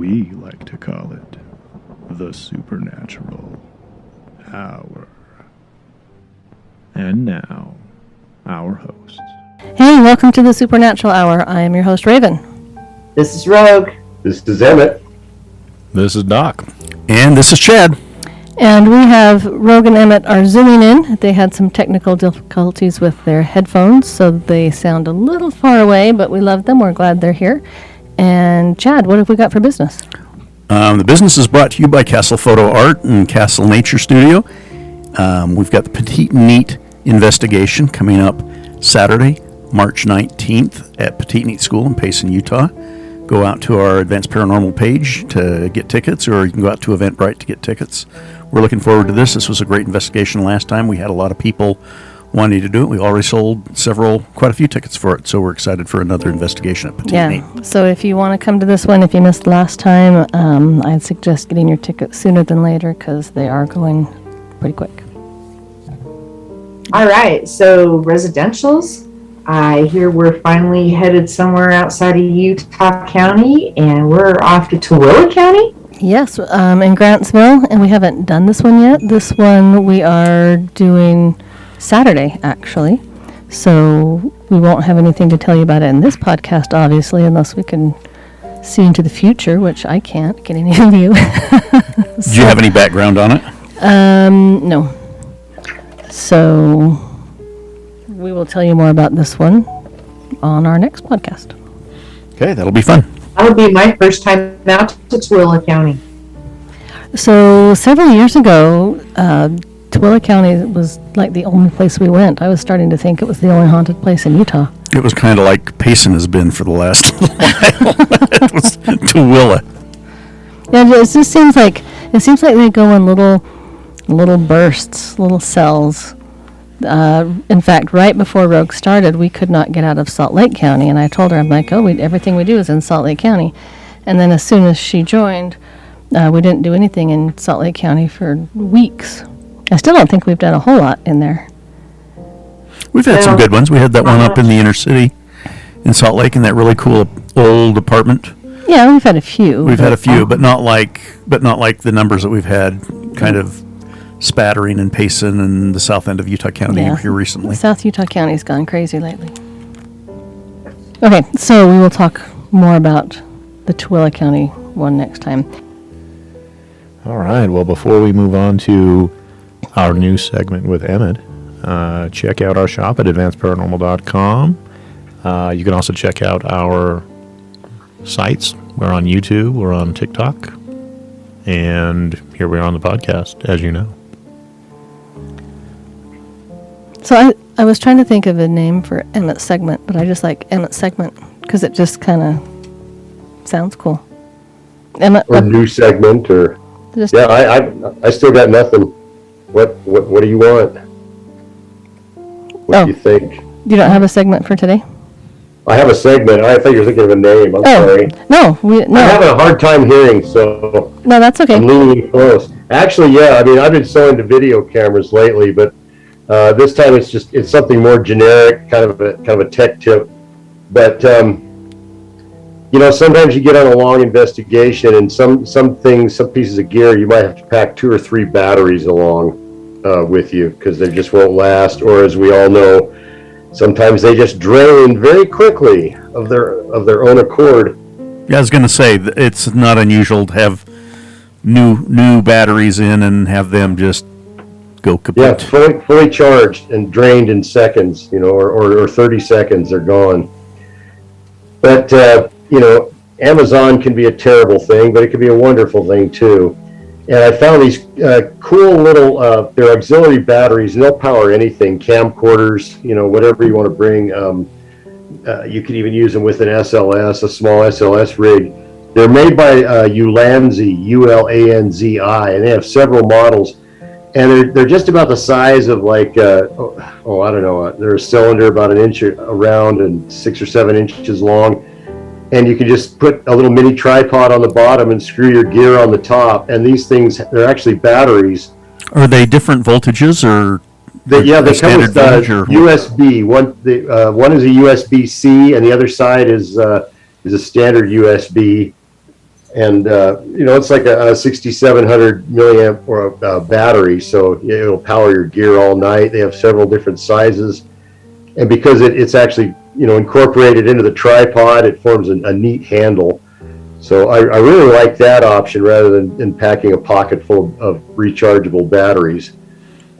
We like to call it the Supernatural Hour. And now, our hosts. Hey, welcome to the Supernatural Hour. I am your host, Raven. This is Rogue. This is Emmett. This is Doc. And this is Chad. And we have Rogue and Emmett are zooming in. They had some technical difficulties with their headphones, so they sound a little far away, but we love them. We're glad they're here. And Chad, what have we got for business? The business is brought to you by Castle Photo Art and Castle Nature Studio. We've got the Petite Neat investigation coming up Saturday, March 19th at Petite Neat School in Payson, Utah. Go out to our Advanced Paranormal page to get tickets, or you can go out to Eventbrite to get tickets. We're looking forward to this. This was a great investigation last time. We had a lot of people wanting to do it. We already sold quite a few tickets for it, so we're excited for another investigation at Petite Neat. So if you want to come to this one, if you missed last time, I'd suggest getting your tickets sooner than later because they are going pretty quick. All right, so residentials. I hear we're finally headed somewhere outside of Utah County, and we're off to Tooele County. Yes, in Grantsville, and we haven't done this one yet. This one we are doing Saturday, actually. So we won't have anything to tell you about it in this podcast, obviously, unless we can see into the future, which I can't get any of you. Do you have any background on it? No. So we will tell you more about this one on our next podcast. Okay, that'll be fun. That'll be my first time out to Tooele County. So several years ago, Tooele County was like the only place we went. I was starting to think it was the only haunted place in Utah. It was kind of like Payson has been for the last little while. It was Tooele. Yeah, it just seems like they go in little bursts, little cells. In fact, right before Rogue started, we could not get out of Salt Lake County, and I told her, I'm like, everything we do is in Salt Lake County. And then as soon as she joined, we didn't do anything in Salt Lake County for weeks. I still don't think we've done a whole lot in there. We've had some good ones. We had that one up in the inner city in Salt Lake in that really cool old apartment. Yeah, we've had a few. We've had a few, but not like the numbers that we've had kind of spattering in Payson and the south end of Utah County here recently. South Utah County's gone crazy lately. Okay, so we will talk more about the Tooele County one next time. All right, well, before we move on to our new segment with Emmett, check out our shop at advancedparanormal.com. You can also check out our sites. We're on YouTube, we're on TikTok, and here we are on the podcast, as you know. So I was trying to think of a name for Emmett's segment, but I just like Emmett's segment because it just kind of sounds cool. Emmett, Or new segment, or I still got nothing. What do you want? What do you think? You don't have a segment for today? I have a segment. I thought you were thinking of a name. I'm sorry. No. I'm having a hard time hearing, so no, that's okay. I'm leaning close. Actually, yeah. I mean, I've been selling to video cameras lately, but this time it's something more generic, kind of a tech tip. But sometimes you get on a long investigation, and some pieces of gear, you might have to pack 2 or 3 batteries along with you because they just won't last. Or, as we all know, sometimes they just drain very quickly of their own accord. Yeah, I was going to say it's not unusual to have new batteries in and have them just go kaput. Yeah, fully charged and drained in seconds, or 30 seconds, they're gone. But, Amazon can be a terrible thing, but it can be a wonderful thing too. And I found these cool little, they're auxiliary batteries, and they'll power anything, camcorders, whatever you want to bring. You can even use them with an SLS, a small SLS rig. They're made by Ulanzi, Ulanzi, and they have several models. And they're just about the size of like, I don't know, they're a cylinder about an inch around and 6 or 7 inches long. And you can just put a little mini tripod on the bottom and screw your gear on the top. And these things, they're actually batteries. Are they different voltages or? They come with USB. One is a USB-C, and the other side is a standard USB. And, it's like a 6,700 milliamp or battery, so it'll power your gear all night. They have several different sizes. And because it's actually, incorporated into the tripod, it forms a neat handle. So I really like that option rather than packing a pocket full of rechargeable batteries.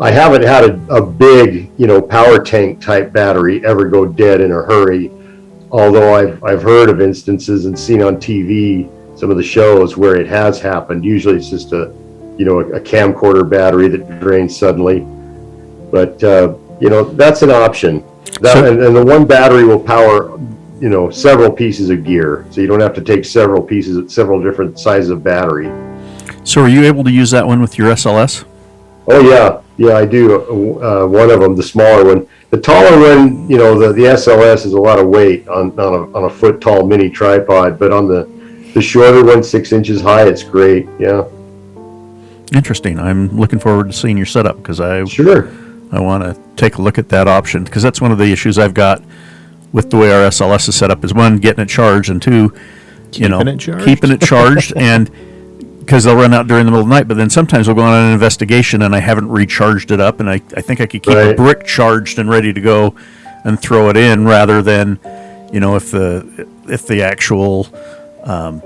I haven't had a big, power tank type battery ever go dead in a hurry, although I've heard of instances and seen on TV some of the shows where it has happened. Usually it's just a camcorder battery that drains suddenly. But, that's an option. And the one battery will power, several pieces of gear. So you don't have to take several different sizes of battery. So are you able to use that one with your SLS? Oh, yeah. Yeah, I do. One of them, the smaller one. The taller one, the SLS is a lot of weight on a foot tall mini tripod, but on the shorter one, 6 inches high, it's great. Yeah. Interesting. I'm looking forward to seeing your setup because I want to take a look at that option because that's one of the issues I've got with the way our SLS is set up is one, getting it charged, and two, keeping it charged and because they'll run out during the middle of the night, but then sometimes we'll go on an investigation and I haven't recharged it up, and I think I could keep a brick charged and ready to go and throw it in rather than, if the actual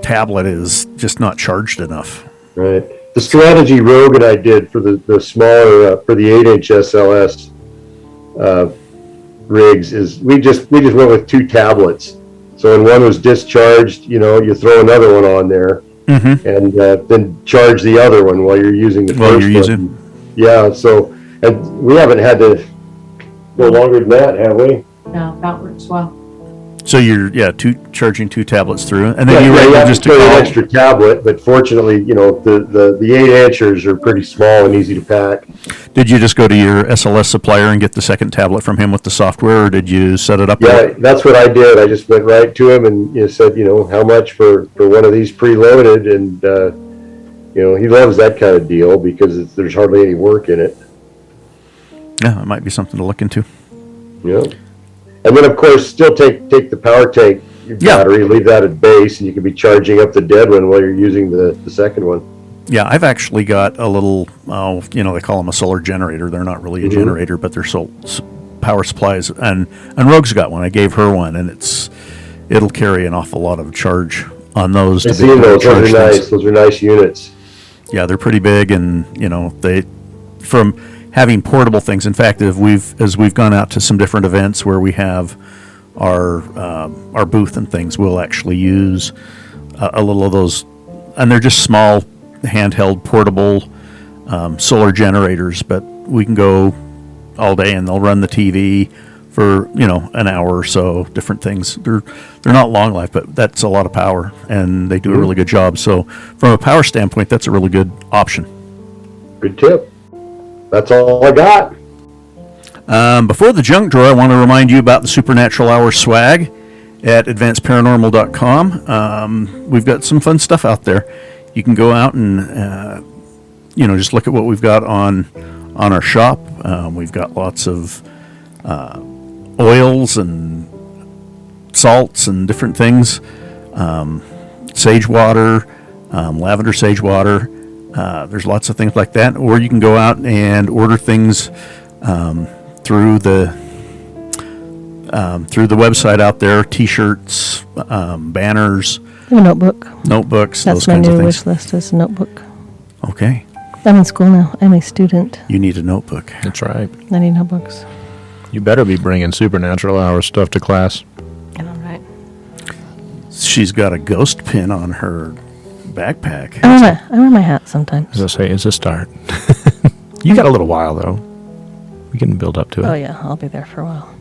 tablet is just not charged enough. Right. The strategy Rogue and I did for the smaller, for the 8-inch SLS rigs is we just went with 2 tablets. So when one was discharged, you throw another one on there. Mm-hmm. And then charge the other one while you're using the first one. Yeah, so and we haven't had to go longer than that, have we? No, that works well. So you're charging 2 tablets through, and then you have just to carry an extra tablet. But fortunately, the 8-inchers are pretty small and easy to pack. Did you just go to your SLS supplier and get the second tablet from him with the software, or did you set it up? Yeah, that's what I did. I just went right to him and said, how much for one of these preloaded, and he loves that kind of deal because there's hardly any work in it. Yeah, it might be something to look into. Yeah. And then, of course, still take the power tank battery, leave that at base, and you can be charging up the dead one while you're using the second one. Yeah, I've actually got a little, they call them a solar generator. They're not really a generator, but they're power supplies. And Rogue's got one. I gave her one, and it'll carry an awful lot of charge on those. I've seen those. Those are nice. Those are nice units. Yeah, they're pretty big, and from having portable things. In fact, as we've gone out to some different events where we have our booth and things, we'll actually use a little of those, and they're just small, handheld, portable solar generators. But we can go all day, and they'll run the TV for an hour or so. Different things. They're not long life, but that's a lot of power, and they do a really good job. So from a power standpoint, that's a really good option. Good tip. That's all I got. Before the junk drawer, I want to remind you about the Supernatural Hour swag at advancedparanormal.com. We've got some fun stuff out there. You can go out and just look at what we've got on our shop. We've got lots of oils and salts and different things. Sage water, lavender sage water. There's lots of things like that, or you can go out and order things through the website out there. T-shirts, banners, a notebooks. Those That's my kinds of new things. wish list is a notebook. Okay. I'm in school now. I'm a student. You need a notebook. That's right. I need notebooks. You better be bringing Supernatural Hour stuff to class. All right. She's got a ghost pin on her backpack. I wear my hat sometimes. As I say, it's a start. You got a little while, though. We can build up to it. Oh, yeah. I'll be there for a while.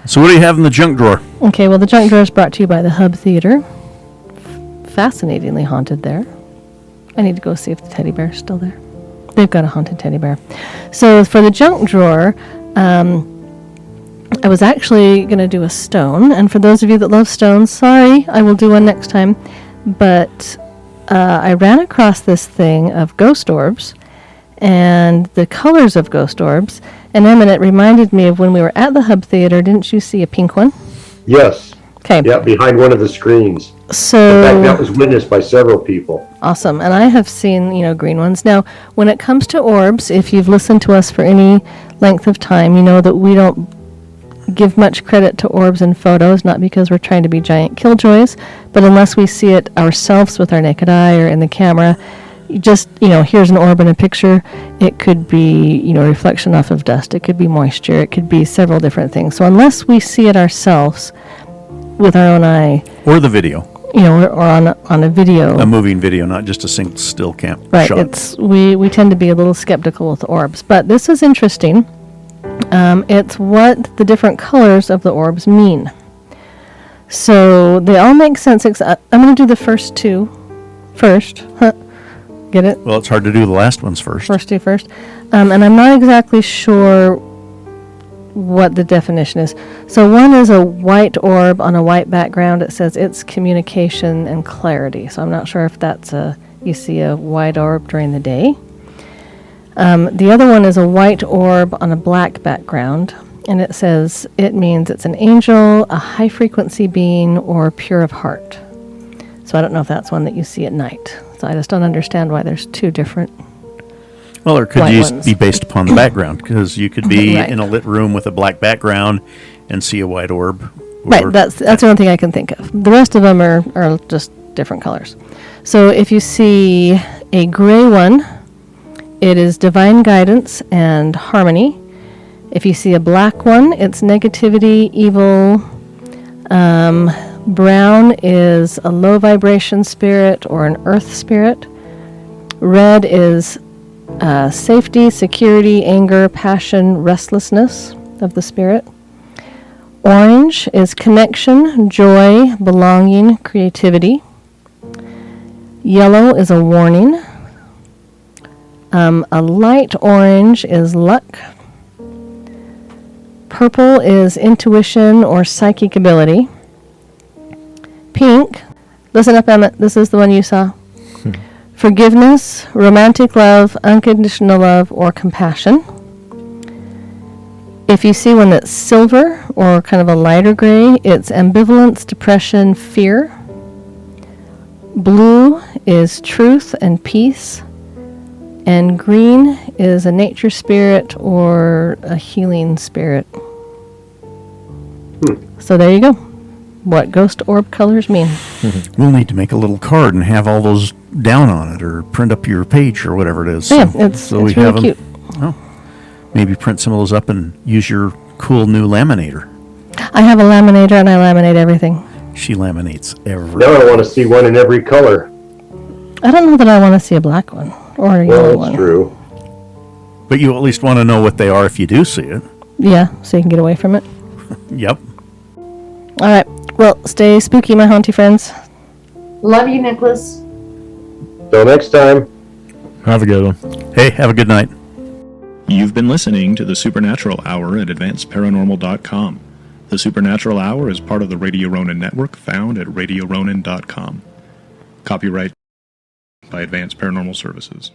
So what do you have in the junk drawer? Okay, well, the junk drawer is brought to you by the Hub Theater. Fascinatingly haunted there. I need to go see if the teddy bear is still there. They've got a haunted teddy bear. So for the junk drawer, I was actually going to do a stone. And for those of you that love stones, sorry, I will do one next time. But I ran across this thing of ghost orbs and the colors of ghost orbs. And it reminded me of when we were at the Hub Theater. Didn't you see a pink one? Yes. Okay. Yeah, behind one of the screens. So In fact, that was witnessed by several people. awesome. And I have seen, green ones. Now, when it comes to orbs, if you've listened to us for any length of time, you know that we don't give much credit to orbs in photos, not because we're trying to be giant killjoys, but unless we see it ourselves with our naked eye or in the camera, just, here's an orb in a picture. It could be, reflection off of dust. It could be moisture. It could be several different things. So unless we see it ourselves with our own eye, Or the video, or on a video. a moving video, not just a single still cam Right, shot. we tend to be a little skeptical with orbs, but this is interesting. It's what the different colors of the orbs mean. So they all make sense. I'm going to do the first two first. Get it? Well, it's hard to do the last ones first. First two first. And I'm not exactly sure what the definition is. So one is a white orb on a white background. It says it's communication and clarity. So I'm not sure if that's you see a white orb during the day. The other one is a white orb on a black background, and it says it means it's an angel, a high frequency being, or pure of heart. So I don't know if that's one that you see at night. So I just don't understand why there's two different. Well, or could White you ones. be based upon the background? Because you could be Right. in a lit room with a black background and see a white orb. Right, or- that's the only thing I can think of. The rest of them are just different colors. So if you see a gray one, it is divine guidance and harmony. If you see a black one, it's negativity, evil. Brown is a low vibration spirit or an earth spirit. Red is safety, security, anger, passion, restlessness of the spirit. Orange is connection, joy, belonging, creativity. Yellow is a warning. A light orange is luck. Purple is intuition or psychic ability. Pink, listen up, Emmett, this is the one you saw. Forgiveness, romantic love, unconditional love, or compassion. If you see one that's silver or kind of a lighter gray, it's ambivalence, depression, fear. Blue is truth and peace. And green is a nature spirit or a healing spirit. So there you go. What ghost orb colors mean. We'll need to make a little card and have all those down on it, or print up your page, or whatever it is. Yeah, it's we really have 'em. cute. Oh, maybe print some of those up and use your cool new laminator. I have a laminator and I laminate everything. She laminates everything. Now I want to see one in every color. I don't know that I want to see a black one or a yellow Well, one. that's true. But you at least want to know what they are if you do see it. Yeah, so you can get away from it. Yep. All right. Well, stay spooky, my haunty friends. Love you, Nicholas. Till next time. Have a good one. Hey, have a good night. You've been listening to the Supernatural Hour at AdvancedParanormal.com. The Supernatural Hour is part of the Radio Ronin Network, found at RadioRonin.com. Copyright by Advanced Paranormal Services.